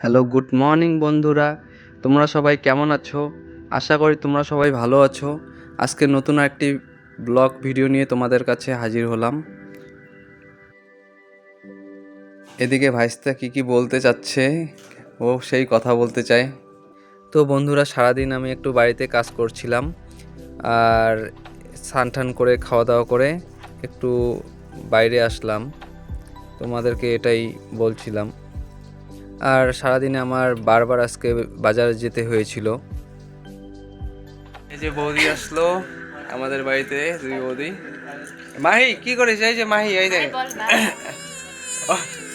Hello, good morning বন্ধুরা। তোমরা সবাই কেমন আছো? আশা করি তোমরা সবাই ভালো আছো। আজকে নতুন একটি ব্লগ ভিডিও নিয়ে তোমাদের কাছে হাজির হলাম। এদিকে ভাইস্তা কি বলতে চাচ্ছে, ও সেই কথা বলতে চায়। তো বন্ধুরা, সারাদিন আমি একটু বাড়িতে কাজ করছিলাম, আর স্নান করে খাওয়া দাওয়া করে একটু বাইরে আসলাম, তোমাদেরকে এটাই বলছিলাম। আর সারাদিনে আমার বারবার আজকে বাজারে যেতে হয়েছিল। এই যে বৌদি আসলো আমাদের বাড়িতে, দুই বৌদি। মাহি কি করিস? এই যে মাহি, এই দেখ।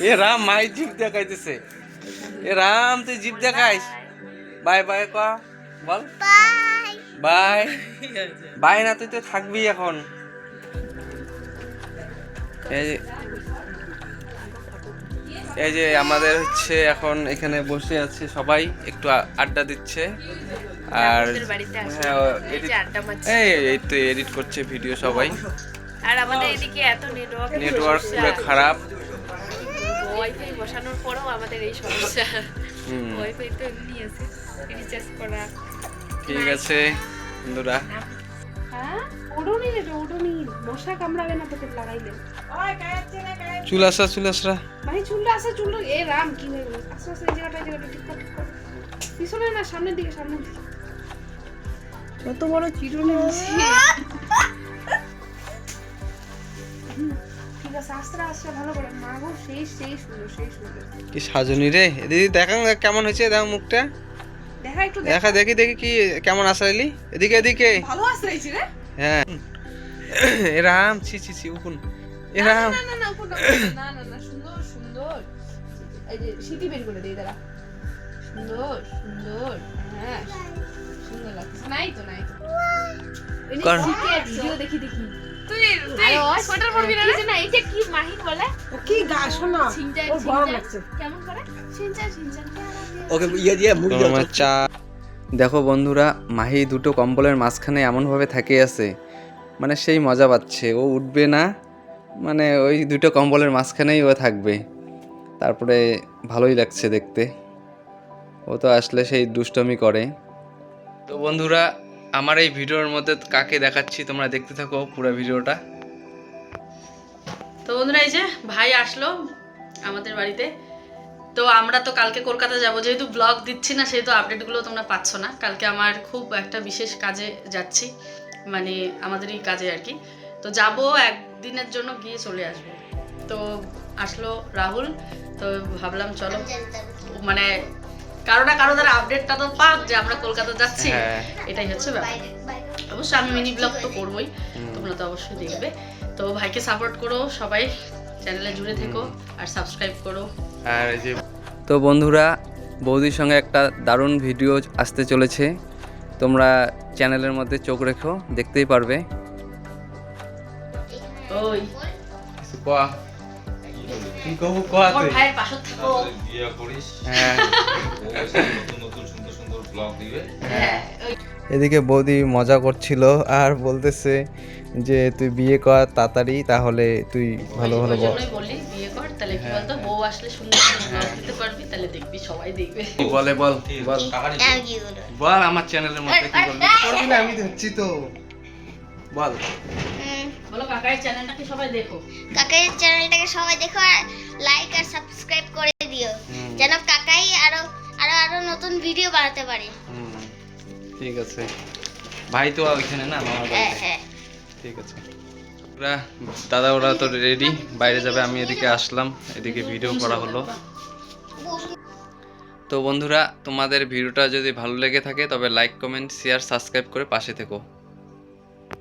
এ রাম, মাহি জিপ দেখাইতেছে। এ রাম, তুই জিপ দেখাইস। বাই বাই ক, বল বাই। বাই না, তুই তো থাকবি এখন। এই যে আমাদের হচ্ছে এখন এখানে বসে আছে সবাই, একটু আড্ডা দিচ্ছে। আর এই তো এডিট করছে ভিডিও সবাই। আর আমাদের এদিকে এত নেটওয়ার্ক পুরো খারাপ। ওয়াইফাই বসানোর পরেও আমাদের এই সমস্যা। ওয়াইফাই তো এমনি আছে, রিচার্জ করা। ঠিক আছে বন্ধুরা, হ্যাঁ ওড়নি রে, ওড়নি মশা কামড়াবে না তোকে লাগাইলে। চুল আসরা ভাই চুলটা আসে, চুল এ রাম কি হয়ে গেল? আস্তে আস্তে এই জায়গাটা ঠিক কর। পিছনে না, সামনের দিকে। কত বড় চিরুনি দিছি। ঠিক আছে, আস্তে ভালো করে মাগো। সেই সুন্দর। কি সাজনি রে দিদি, দেখান কেমন হয়েছে, দেখ মুখটা দেখা। দেখি কি কেমন আসাইলি। এদিকে ভালো আসাইছি রে। হ্যাঁ এরাম ছি উকুন এরাম। না সুন্দর। এই যে সিটি বের করে দেই দাঁড়া। সুন্দর। হ্যাঁ সুন্দর লাগছে। নাই তো ভিডিও দেখি। তুই সোয়েটার পরবি না? না এটা কি মাহি বলে? ও কি গা শোনা, ওর গরম লাগছে। কেমন করে? সিনচান ওকে ইয়া দিয়া মুড়ি চা। দেখো বন্ধুরা, মাহি দুটো কম্বলের মাঝখানে এমনভাবে থাকে আছে, মানে সেই মজা পাচ্ছে। ও উঠবে না, মানে ওই দুটো কম্বলের মাঝখানেই ও থাকবে। তারপরে ভালোই লাগছে দেখতে। ও তো আসলে সেই দুষ্টমি করে। তো বন্ধুরা, আমার এই ভিডিওর মধ্যে কাকে দেখাচ্ছি তোমরা দেখতে থাকো পুরো ভিডিওটা। তো বন্ধুরা, এই যে ভাই আসলো আমাদের বাড়িতে। তো আমরা তো কালকে কলকাতা যাব, যেহেতু ব্লগ দিচ্ছি না সেহেতু আপডেটগুলো তোমরা পাচ্ছ না। কালকে আমার খুব একটা বিশেষ কাজে যাচ্ছি, মানে আমাদের এই কাজে আর কি। তো যাব, একদিনের জন্য গিয়ে চলে আসবো। তো আসলো রাহুল, তো ভাবলাম চলো, মানে কারো না কারো দ্বারা আপডেটটা তো পাক যে আমরা কলকাতা যাচ্ছি। এটাই হচ্ছে ব্যাপার। অবশ্যই আমি মিনি ব্লগ তো করবোই, তোমরা তো অবশ্যই দেখবে। তো ভাইকে সাপোর্ট করো সবাই, চ্যানেলে জুড়ে থেকো আর সাবস্ক্রাইব করো। আর এই যে তো বন্ধুরা, বৌদির সঙ্গে একটা দারুণ ভিডিও আসতে চলেছে, তোমরা চ্যানেলের মধ্যে চোখ রেখো, দেখতেই পারবে। ওই কি কব কোয়া তুই ভাইয়ের পাশে থাকো, বিয়ে করিস, হ্যাঁ নতুন সুন্দর ব্লগ দিবে। হ্যাঁ। এদিকে বৌদি মজা করছিল আর বলতেছে যে তুই বিয়ে কর তাড়াতাড়ি, তাহলে তুই ভালো বল। বলি বিয়ে কর, তাহলে কি বলতো, বউ আসলে সুন্দর ব্লগ দিতে পারবি, তাহলে দেখবি সবাই দেখবে। বল আমার চ্যানেলের মধ্যে কি বলবি? করবি না, আমি দেখছি তো। বলো কাকার চ্যানেলটাকে সবাই দেখো। কাকাই চ্যানেলটাকে সবাই দেখো আর লাইক আর সাবস্ক্রাইব করে দিও, যেন কাকাই আরো নতুন ভিডিও বানাতে পারে। ঠিক আছে, ভাই তো ওইখানে না মামার বাড়িতে। হ্যাঁ ঠিক আছে, দাদা ওরা তো রেডি, বাইরে যাবে। আমি এদিকে আসলাম, এদিকে ভিডিও করা হলো। তো বন্ধুরা, তোমাদের ভিডিওটা যদি ভালো লেগে থাকে তবে লাইক, কমেন্ট, শেয়ার, সাবস্ক্রাইব করে পাশে থেকো।